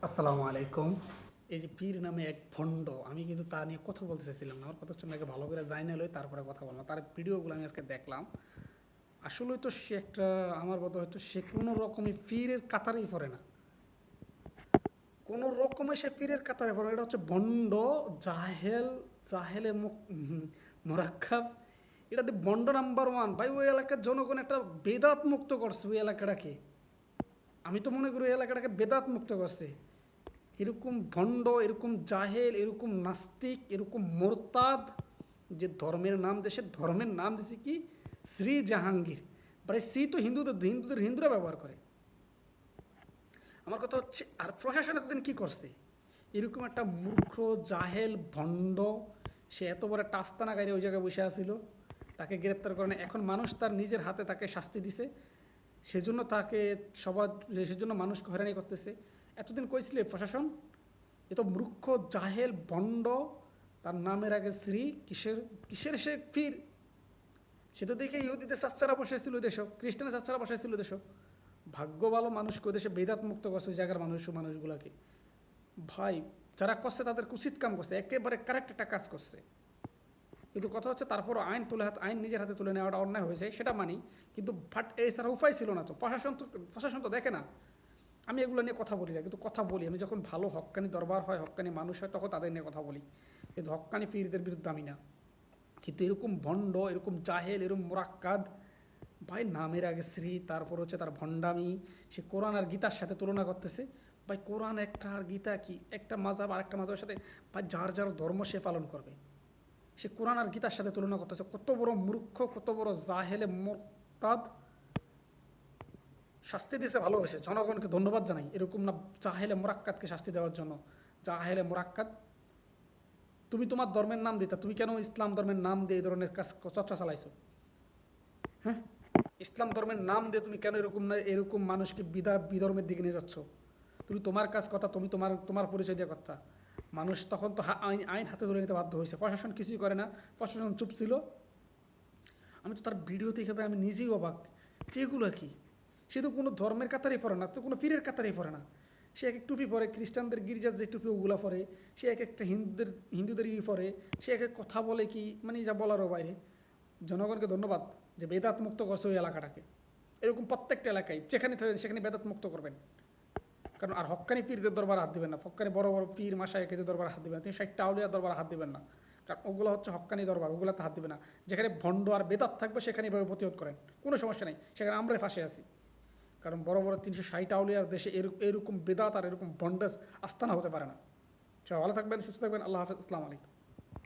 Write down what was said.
আসসালামু আলাইকুম। এই যে পীর নামে এক ভণ্ড, আমি কিন্তু তা নিয়ে কথা বলতে চাইছিলাম না। আমার কথা হচ্ছে আগে ভালো করে জানি না লই, তারপরে কথা বললাম। তার ভিডিওগুলো আমি আজকে দেখলাম। আসলে তো সে একটা, আমার কথা হয়তো সে কোনো রকমই পীরের কাতারেই পড়ে না। কোনো রকমে সে পীরের কাতারে পড়ে না। এটা হচ্ছে ভণ্ড, জাহেল, জাহেলে মোরাক্কাব। এটাতে ভণ্ড নাম্বার ওয়ান। ভাই ওই এলাকার জনগণ একটা বেদাত মুক্ত করছে ওই এলাকাটাকে। আমি তো মনে করি ওই এলাকাটাকে বেদাত মুক্ত করছে। এরকম ভণ্ড, এরকম জাহেল, এরকম নাস্তিক, এরকম মোরতাদ, যে ধর্মের নাম দেশে ধর্মের নাম দিছে কি শ্রী জাহাঙ্গীর। প্রায় শ্রী তো হিন্দুরা ব্যবহার করে। আমার কথা হচ্ছে, আর প্রশাসন এতদিন কী করছে? এরকম একটা মূর্খ, জাহেল, ভণ্ড, সে এত বড় একটা আস্তানা গাড়ি ওই জায়গায় বসে আছিল, তাকে গ্রেপ্তার করে না। এখন মানুষ তার নিজের হাতে তাকে শাস্তি দিছে, সেজন্য তাকে সবার, সেজন্য মানুষকে হয়রানি করতেছে। এতদিন কইছিলে প্রশাসন? এ তো মূর্খ, জাহেল, ভণ্ড, তার নামের আগে শ্রী, কিসের কিসের সে ফির? সে তো দেখে ইহুদিদের চাচ্চারা বসাইছিল দেশ, খ্রিস্টানের চাচ্চারা বসাইছিল দেশ। ভাগ্য ভালো মানুষকে ওই দেশে বেদাত মুক্ত করছে ওই জায়গার মানুষগুলোকে। ভাই, যারা করছে তাদের উচিত কাম করছে, একেবারে কারেক্ট একটা কাজ করছে। কিন্তু কথা হচ্ছে তারপরও আইন নিজের হাতে তুলে নেওয়াটা অন্যায় হয়েছে, সেটা মানি। কিন্তু বাট এছাড়া উপায় ছিল না। তো প্রশাসন তো দেখে না। আমি এগুলো নিয়ে কথা বলি না, কিন্তু কথা বলি আমি যখন ভালো হক্কানি দরবার হয়, হক্কানি মানুষ হয়, তখন তাদের নিয়ে কথা বলি। কিন্তু হক্কানি পীরদের বিরুদ্ধে আমি না। কিন্তু এরকম ভণ্ড, এরকম জাহেল, এরকম মোরাক্কাদ, ভাই নামের আগে শ্রী, তারপর হচ্ছে তার ভণ্ডামি। সে কোরআন আর গীতার সাথে তুলনা করতেছে। ভাই কোরআন একটা আর গীতা কি একটা মাযহাব আর একটা মাযহাবের সাথে? ভাই যার যার ধর্ম সে পালন করবে। সে কোরআন আর গীতার সাথে তুলনা করতেছে। কত বড় মূর্খ, কত বড় জাহেলে মোরতাদ! শাস্তি দিয়েছে, ভালো হয়েছে, জনগণকে ধন্যবাদ জানাই। এরকম না জাহেলে মোরাক্কাদকে শাস্তি দেওয়ার জন্য। জাহেলে মোরাক্কাদ, তুমি তোমার ধর্মের নাম দিতা, তুমি কেন ইসলাম ধর্মের নাম দিয়ে এই ধরনের কাজ চর্চা চালাইছো? হ্যাঁ, ইসলাম ধর্মের নাম দিয়ে তুমি কেন এরকম না এরকম মানুষকে বিধর্মের দিকে নিয়ে যাচ্ছ? তুমি তোমার কাজ কথা, তুমি তোমার তোমার পরিচয় দিয়ে কথা। মানুষ তখন তো আইন আইন হাতে তুলে নিতে বাধ্য হয়েছে। প্রশাসন কিছুই করে না, প্রশাসন চুপ ছিল। আমি তো তার ভিডিও দেখে ভাই আমি নিজেই অবাক, যে এগুলো কি? সে তো কোনো ধর্মের কাতারেই পড়ে না, তো কোনো পীরের কাতারেই পড়ে না। সে এক এক টুপি পরে, খ্রিস্টানদের গির্জার যে টুপি ওগুলো পরে। সে এক একটা হিন্দুদের পরে। সে এক এক কথা বলে কি, মানে যা বলারও বাইরে। জনগণকে ধন্যবাদ যে বেদাত মুক্ত করছে ওই এলাকাটাকে। এরকম প্রত্যেকটা এলাকায় যেখানে থাকে সেখানে বেদাত মুক্ত করবেন। কারণ আর হক্কানি পীরদের দরবার হাত দিবেন না, হক্কানি বড় বড় পীর মাশায়েখদের দরবার হাত দিবেন না, তিনি 60টা আউলিয়ার দরবার হাত দিবেন না। কারণ ওগুলো হচ্ছে হক্কানি দরবার, ওগুলোতে হাত দিবে না। যেখানে ভণ্ড আর বেদাত থাকবে সেখানে এভাবে প্রতিরোধ করেন, কোনো সমস্যা নেই, সেখানে আমরাই ফাঁসে আছি। কারণ বড় বড় 360 আউলিয়ার দেশে এরকম বেদাত আর এরকম ভণ্ডাস আস্তানা হতে পারে না। সবাই ভালো থাকবেন, সুস্থ থাকবেন, আল্লাহ হাফেজ, আসসালামু আলাইকুম।